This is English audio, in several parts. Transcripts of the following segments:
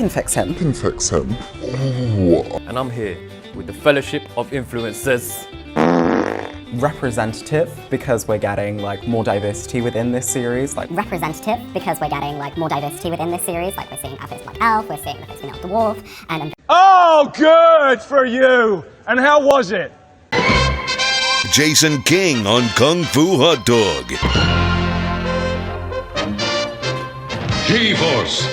can fix him. Can fix him. Oh. And I'm here with the Fellowship of Influencers. Representative, because we're getting like more diversity within this series. Representative, because we're getting like more diversity within this series. Like we're seeing a face black elf, we're seeing a face female dwarf, and oh, good for you! And how was it? Jason King on Kung Fu Hot Dog. G-Force.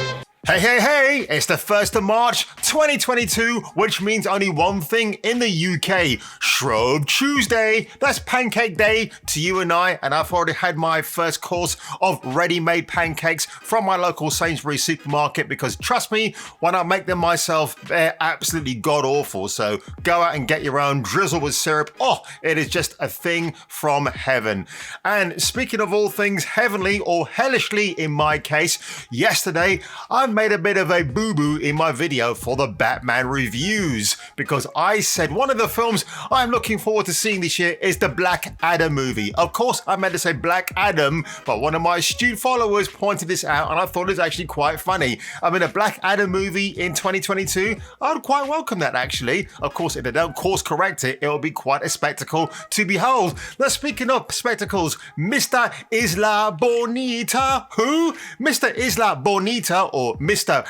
Hey, hey, hey, it's the 1st of March 2022, which means only one thing in the UK. Shrove Tuesday. That's pancake day to you and I, and I've already had my first course of ready-made pancakes from my local Sainsbury's supermarket because trust me, when I make them myself, they're absolutely god-awful. So go out and get your own, drizzle with syrup. Oh, it is just a thing from heaven. And speaking of all things heavenly or hellishly in my case, yesterday I made a bit of a boo-boo in my video for the Batman reviews because I said one of the films I'm looking forward to seeing this year is the Black Adam movie. Of course, I meant to say Black Adam, but one of my astute followers pointed this out and I thought it was actually quite funny. I mean, a Black Adam movie in 2022, I'd quite welcome that actually. Of course, if they don't course correct it, it'll be quite a spectacle to behold. Now, speaking of spectacles, Mr. Isla Bonita, who? Mr. Isla Bonita, or Mr.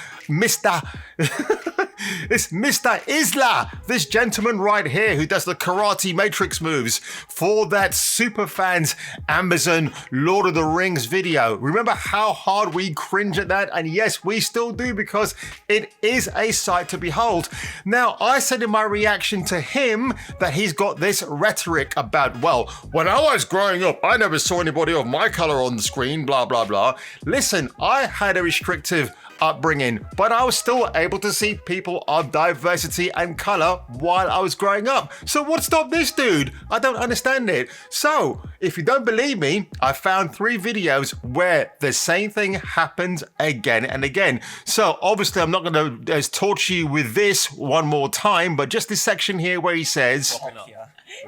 It's Mr. Isla, this gentleman right here who does the karate matrix moves for that Superfans Amazon Lord of the Rings video. Remember how hard we cringe at that? And yes, we still do because it is a sight to behold. Now, I said in my reaction to him that he's got this rhetoric about, well, when I was growing up, I never saw anybody of my color on the screen, blah, blah, blah. Listen, I had a restrictive upbringing, but I was still able to see people of diversity and color while I was growing up. So what stopped this dude? I don't understand it. So if you don't believe me, I found 3 videos where the same thing happens again and again. So obviously I'm not going to torture you with this one more time, but just this section here where he says,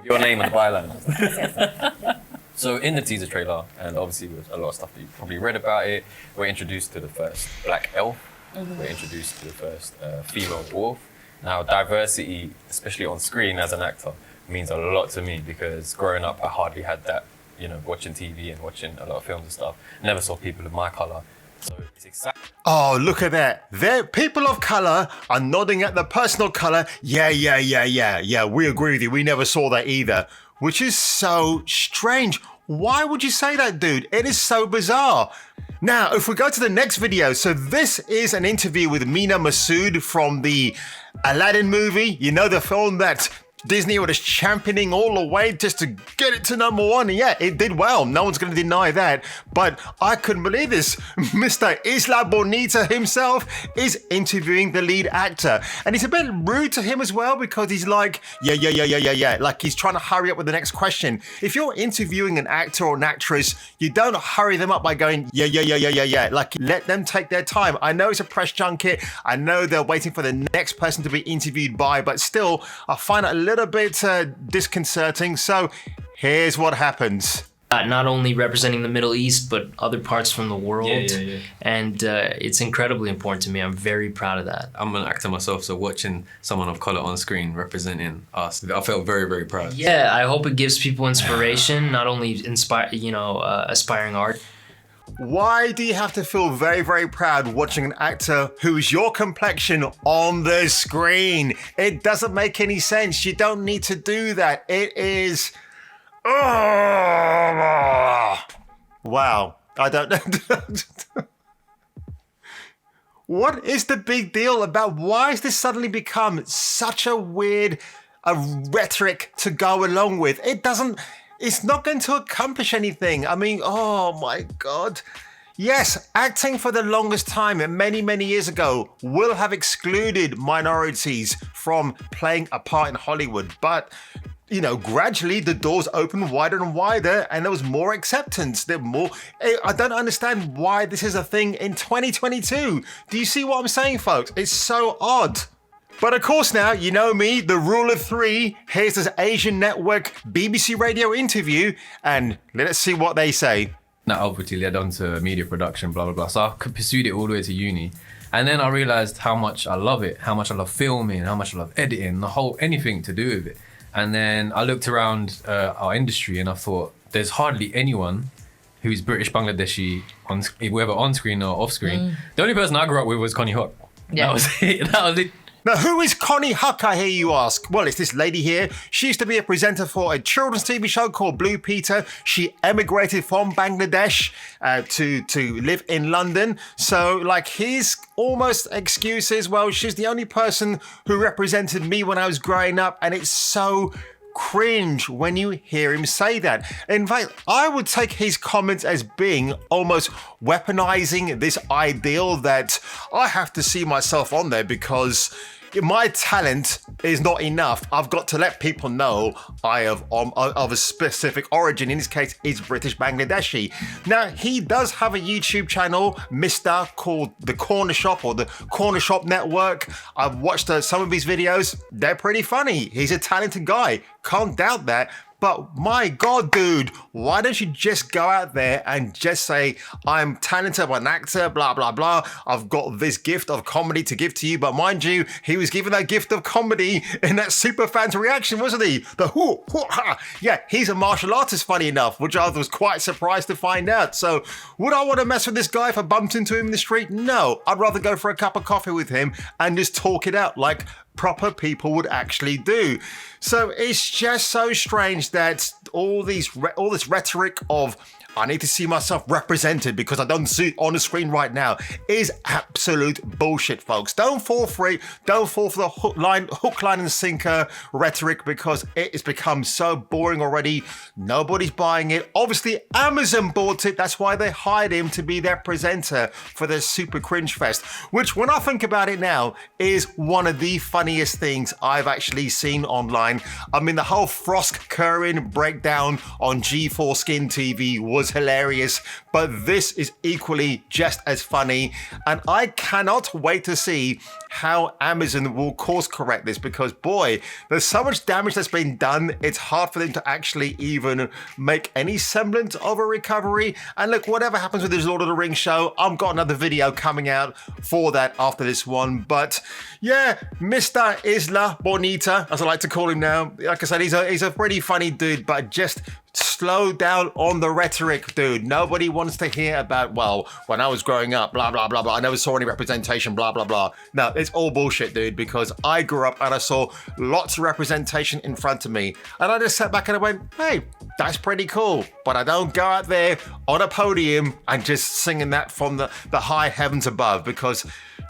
Your name and byline. So in the teaser trailer, and obviously with a lot of stuff that you probably read about it, we're introduced to the first black elf. We're introduced to the first female dwarf. Now, diversity, especially on screen as an actor, means a lot to me because growing up, I hardly had that, you know, watching TV and watching a lot of films and stuff. Never saw people of my color. So it's exactly. Oh, look at that. There, people of color are nodding at the personal color. Yeah, we agree with you. We never saw that either. Which is so strange. Why would you say that, dude? It is so bizarre. Now, if we go to the next video, so this is an interview with Mina Masood from the Aladdin movie. You know, the film that Disney was championing all the way just to get it to #1. And yeah, it did well. No one's going to deny that. But I couldn't believe this. Mr. Isla Bonita himself is interviewing the lead actor. And it's a bit rude to him as well because he's like, yeah. Like he's trying to hurry up with the next question. If you're interviewing an actor or an actress, you don't hurry them up by going, yeah. Like let them take their time. I know it's a press junket. I know they're waiting for the next person to be interviewed by, but still, I find it a little bit disconcerting. So here's what happens. Not only representing the Middle East, but other parts from the world. Yeah. And it's incredibly important to me. I'm very proud of that. I'm an actor myself, so watching someone of color on screen representing us, I felt very, very proud. Yeah, I hope it gives people inspiration, not only aspiring art. Why do you have to feel very, very proud watching an actor who is your complexion on the screen? It doesn't make any sense. You don't need to do that. It is... Wow. I don't know. What is the big deal about why has this suddenly become such a weird rhetoric to go along with? It's not going to accomplish anything. I mean, oh my God. Yes, acting for the longest time, and many, many years ago, will have excluded minorities from playing a part in Hollywood. But, you know, gradually the doors opened wider and wider and there was more acceptance. I don't understand why this is a thing in 2022. Do you see what I'm saying, folks? It's so odd. But of course now, you know me, the rule of 3. Here's this Asian Network BBC Radio interview, and let's see what they say. That ultimately led on to media production, blah, blah, blah. So I pursued it all the way to uni. And then I realized how much I love it, how much I love filming, how much I love editing, the whole anything to do with it. And then I looked around our industry and I thought, there's hardly anyone who's British Bangladeshi, whether on screen or off screen. The only person I grew up with was Connie Hawk. Yeah. That was it. That was it. Now, who is Connie Huck, I hear you ask? Well, it's this lady here. She used to be a presenter for a children's TV show called Blue Peter. She emigrated from Bangladesh to live in London. So, like, his almost excuse is, well, she's the only person who represented me when I was growing up, and it's so cringe when you hear him say that. In fact, I would take his comments as being almost weaponizing this ideal that I have to see myself on there because my talent is not enough. I've got to let people know I have of a specific origin. In this case, is British Bangladeshi. Now, he does have a YouTube channel, Mr. called The Corner Shop or The Corner Shop Network. I've watched some of his videos. They're pretty funny. He's a talented guy. Can't doubt that. But my God, dude, why don't you just go out there and just say, I'm talented, I'm an actor, blah, blah, blah. I've got this gift of comedy to give to you. But mind you, he was given that gift of comedy in that Superfans reaction, wasn't he? The hoo, hoo, ha. Yeah, he's a martial artist, funny enough, which I was quite surprised to find out. So would I want to mess with this guy if I bumped into him in the street? No, I'd rather go for a cup of coffee with him and just talk it out like proper people would actually do. So it's just so strange that all this rhetoric of I need to see myself represented because I don't see it on the screen right now is absolute bullshit, folks. Don't fall for it. Don't fall for the hook, line, and sinker rhetoric because it has become so boring already. Nobody's buying it. Obviously, Amazon bought it. That's why they hired him to be their presenter for their Super Cringe Fest, which, when I think about it now, is one of the funniest things I've actually seen online. I mean, the whole Frosk Curran breakdown on G4 Skin TV was hilarious, but this is equally just as funny, and I cannot wait to see how Amazon will course correct this because, boy, there's so much damage that's been done, it's hard for them to actually even make any semblance of a recovery. And look, whatever happens with this Lord of the Rings show, I've got another video coming out for that after this one. But yeah, Mr. Isla Bonita, as I like to call him now, like I said, he's a pretty funny dude, but just slow down on the rhetoric, dude. Nobody wants to hear about, well, when I was growing up, blah, blah, blah, blah. I never saw any representation, blah, blah, blah. No, it's all bullshit, dude, because I grew up and I saw lots of representation in front of me. And I just sat back and I went, hey, that's pretty cool. But I don't go out there on a podium and just singing that from the high heavens above because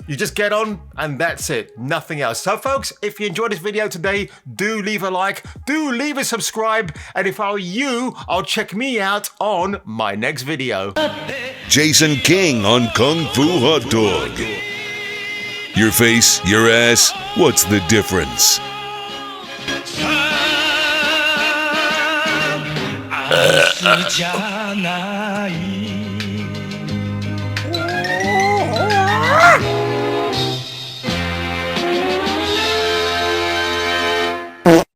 you just get on and that's it, nothing else. So folks, if you enjoyed this video today, do leave a like, do leave a subscribe, and if I were you, I'll check me out on my next video. Jason King on Kung Fu Hot Dog. Your face, your ass, what's the difference? 아시잖아요.